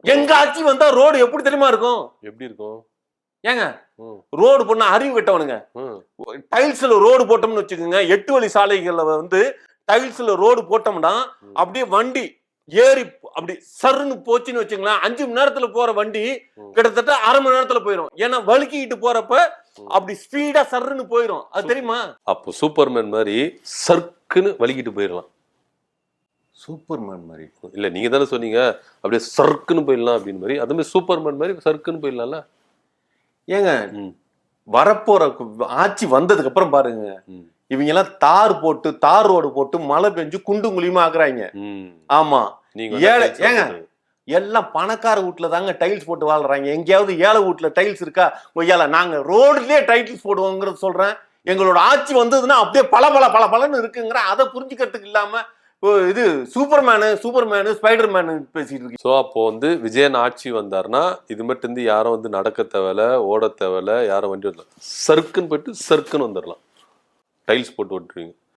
எங்க ஆட்சி வந்தா ரோடு எப்படி தெரியுமா இருக்கும்? எப்படி இருக்கும்? ஏங்க ரோடு பண்ண அறிவு கட்டவனுங்க. டைல்ஸ்ல ரோடு போட்டோம்னு வச்சுக்கோங்க, 8 வழி சாலைகள்ல வந்து டைல்ஸ்ல ரோடு போட்டோம்னா அப்படியே வண்டி ஏறி அப்படி சருன்னு போச்சுன்னு வச்சுங்களேன், 5 மணி நேரத்துல போற வண்டி கிட்டத்தட்ட 1/2 மணி நேரத்துல போயிடும். ஏன்னா வழுக்கிட்டு போறப்ப அப்படி ஸ்பீடா சருன்னு போயிடும். அது தெரியுமா? அப்போ சூப்பர்மேன் மாதிரி சர்க்குன்னு வலிக்கிட்டு போயிடலாம். சூப்பர்மேன் மாதிரி இல்ல, நீங்க தானே சொன்னீங்க அப்படியே சர்க்குன்னு போயிடலாம் அப்படின்னு மாதிரி. அது மாதிரி சூப்பர்மேன் மாதிரி சர்க்குன்னு போயிடலாம்ல. ஏங்க வரப்போற ஆட்சி வந்ததுக்கு அப்புறம் பாருங்க, இவங்க எல்லாம் தார் ரோடு போட்டு மழை பெஞ்சு குண்டு குழியுமா ஆக்குறாங்க. ஆமா, ஏழை ஏங்க எல்லாம் பணக்கார வீட்டுல தாங்க டைல்ஸ் போட்டு வாழ்றாங்க. எங்கேயாவது ஏழை வீட்டுல டைல்ஸ் இருக்கா? ஒய்யால நாங்க ரோட்லயே டைல்ஸ் போடுவோங்கிறது சொல்றேன். எங்களோட ஆட்சி வந்ததுன்னா அப்படியே பல இருக்குங்கிற அதை புரிஞ்சுக்கிறதுக்கு இல்லாம இது சூப்பர்மேனு ஸ்பைடர்மேனு பேசிட்டு இருக்கு. ஸோ அப்போ வந்து விஜயன் ஆட்சி வந்தாருன்னா இது மட்டும் இருந்து யாரும் வந்து நடக்க தேவையில்ல, ஓட தேவையில்ல, யாரும் வண்டி வரலாம், சர்க்குன்னு போயிட்டு சர்க்குன்னு வந்துடலாம், டைல்ஸ் போட்டு ஓட்டுருவீங்க.